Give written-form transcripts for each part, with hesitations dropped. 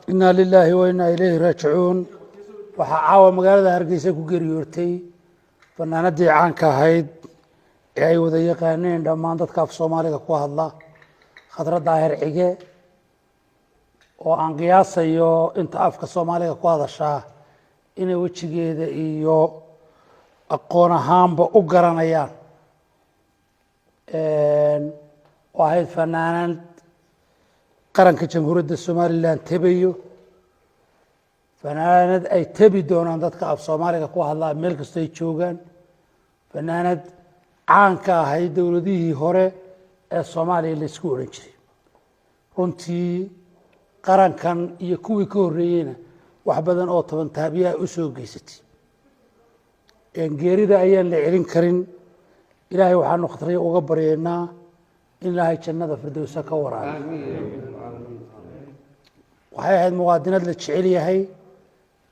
إنا لله وإنا إليه راجعون وحاول مقالة هرقيسة كوغيريورتي فناندي عانك هايد أي وذا يقانين لما أنت كاف صومالي كوها الله خطرة ظاهر عيقى وعن قياسة يو انت أفك صومالي كوها الشاه إني وچيقيد إيو أقونا هامبا أقران أيان وهاي فنانان قرنك جمهورية الصومالي لان تبيو فنانad ay tabi doonaan dadka af Soomaaliga ku hadla meel kasta ay joogan fanaanad caan ka ahayd dawladihii hore ee Soomaaliya la isku oran jiray runtii qarankan iyo kuwii ka horeeyayna wax badan oo toban taabiya u soo geysatay geerida ayaan la celin karin ilaahay waxaanu khatriyo uga baryeynaa in ilaahay jannada firdawsa ka waraabiyo waxay ahayd muwaadinad la jecel yahay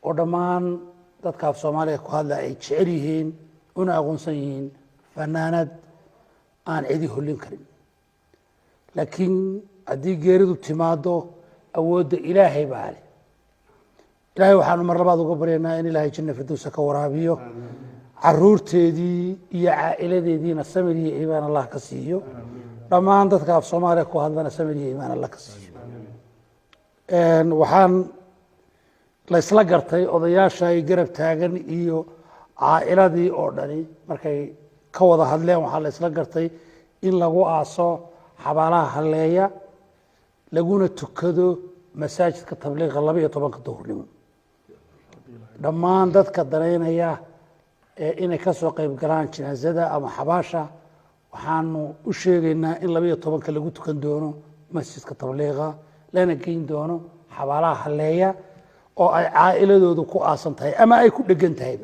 oo dhammaan dadka af Soomaaliya ku hadla ay jecel yihiin una aqoonsan yihiin fanaanad aan cidi hulin karin laakiin haddii geeridu timaado awoodda ilaahay baa leh ilaahay waxaanu mar labaad uga baryaynaa in ilaahay janna firdawsa ka waraabiyo caruurteedii iyo caa'iladeediina samir iyo iimaan Allah ka siiyo dhammaan dadka af Soomaaliya ku hadlana samir iyo iimaan Allah ka siiyo waxaan la isla gartay odayaasha ay garab taagan iyo caa'iladii oo dhani markay ka wada hadleen waxaa la isla gartay in lagu aaso xabaalaha halleeya laguna tukado masaajidka tabliiqa 12 duhurnimo dhammaan dadka dareynaya inay ka soo qayb galaan jinaasada ama xabaasha waxaanu u sheegaynaa in 12 lagu tukan doono masjidka tabliiqa lana geyn doono xabaalaha halleeya oo ay caa'iladoodu ku aasan tahay ama ay ku dhegan tahay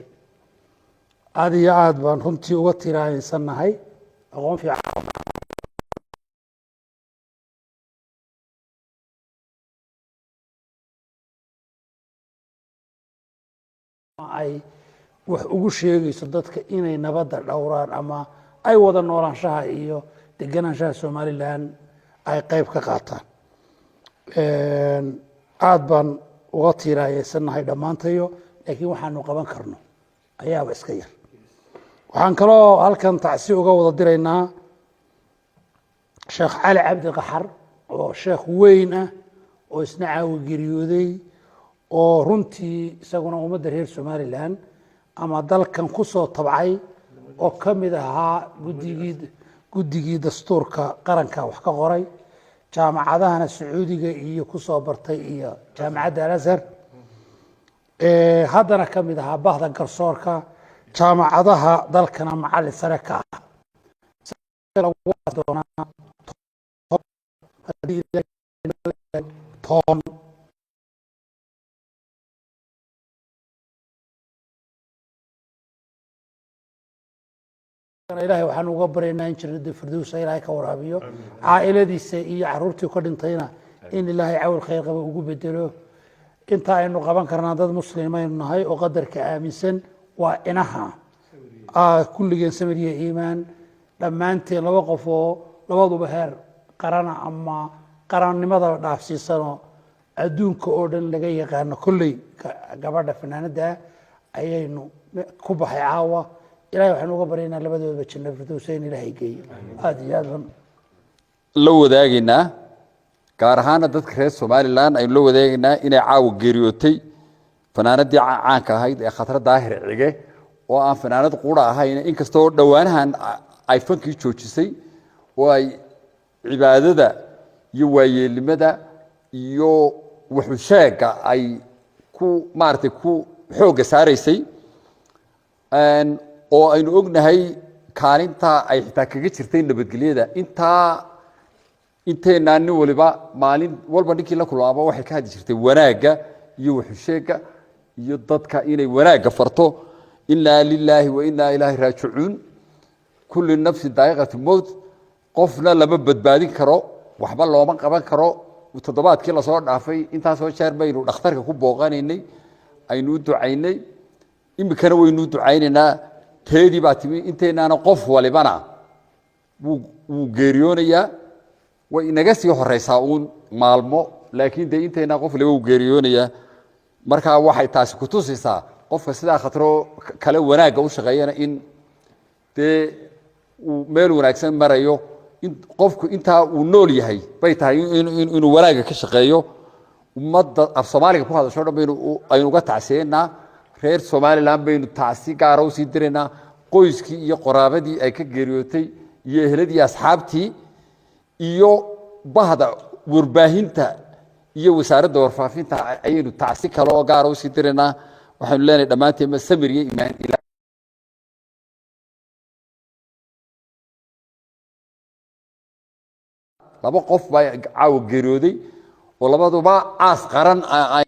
aad iyo aad baan runtii uga tiraaynsanahay aqoon fiican ay wax ugu sheegayso dadka inay nabadda dhowraan ama ay wada noolaanshaha iyo deganaanshaha Somaliland ay qayb ka qaataan aad baan uga tiraaynsanahay dhammaantayo laakiin waxaanu qaban karno ayaaba iska yar waxaan kaloo halkan tacsi uga wada diraynaa Sheekh Cali Cabdi Qaxar oo sheekh weyn ah oo isna caawi geeriyooday oo runtii isaguna ummadda reer Somaliland ama dalkan ku soo tabcay oo ka mid ahaa guddigii dastuurka qaranka wax ka qoray jaamacadahana Sacuudiga iyo ku soo bartay iyo jaamacadda Al-Azhar haddana ka mid ahaa bahda garsoorka jaamacadaha dalkana macallin sare ka ah ilaahay waxaan uga baryaynaa in jannada firdawsa ilaahay ka waraabiyo caa'iladiisa iyo caruurtii ka dhintayna in ilaahay cawl khayr qaba ugu bedelo inta aynu qaban karnaa dad muslimiin nahay oo qadarka aaminsan waa inaha kulligeen samir iyo iimaan dhammaanteen laba qof oo labaduba heer qarana ama qarannimada dhaafsiisano adduunka oo dhan laga yaqaano kolley gabadha fanaanada ayaynu ku baxay caawa ilaahay waxaan uga baryaynaa labadooda janno firdawsa in ilaahay geeyo aad iyo aad la wadaagaynaa gaar ahaan dadka reer Somaliland ay la wadaagaynaa inay caawa geeriyootay fanaanadii caanka ahayd ee Khatar Daahir Cige oo aan fanaanad qura ahayn inkastoo dhawaanahan ay fankii joojisay oo ay cibaadada iyo waayeelnimada iyo wuxuu sheega ay ku maartay ku xooga saaraysay oo aynu ognahay kaalinta ay xitaa kaga jirtay nabadgelyada inteena nin waliba maalin walba ninkii la kulmaaba waxay ka hadli jirtay wanaaga iyo wuxusheega iyo dadka inay wanaaga farto inna lillahi wa inna ilaahi raaji'uun kullu nafsi daa'iqatu mawt qofna lama badbaadin karo waxba looma qaban karo toddobaadkii la soo dhaafay intaas oo jeer baynu dhakhtarka ku booqanaynay aynu ducaynay imikana waynu ducaynaynaa teedii baa timi inteenana qof walibana wuu geeriyoonayaa way inaga sii horeysaa uun maalmo laakiin de intayna qof lagu geeriyoonaya marka waxay taasi ku tusaysaa qofka sidaa khatro kale wanaaga u shaqeeyana in de uu meel wanaagsan marayo in qofku inta uu nool yahay bay tahay inuu wanaaga ka shaqeeyo ummadda af Soomaaliga ku hadasho dhan aynu uga tacsiyeynaa reer Somaliland baynu tacsi gaar ah u sii direynaa qoyskii iyo qaraabadii ay ka geeriyootay iyo eheladii asxaabtii iyo bahda warbaahinta iyo wasaaradda warfaafinta ayaynu tacsi kale oo gaar ah u sii direynaa waxaanu leenahay dhammaanteen samir iyo iimaan ilaa laba qof baa caawa geeriyooday oo labaduba aas qaran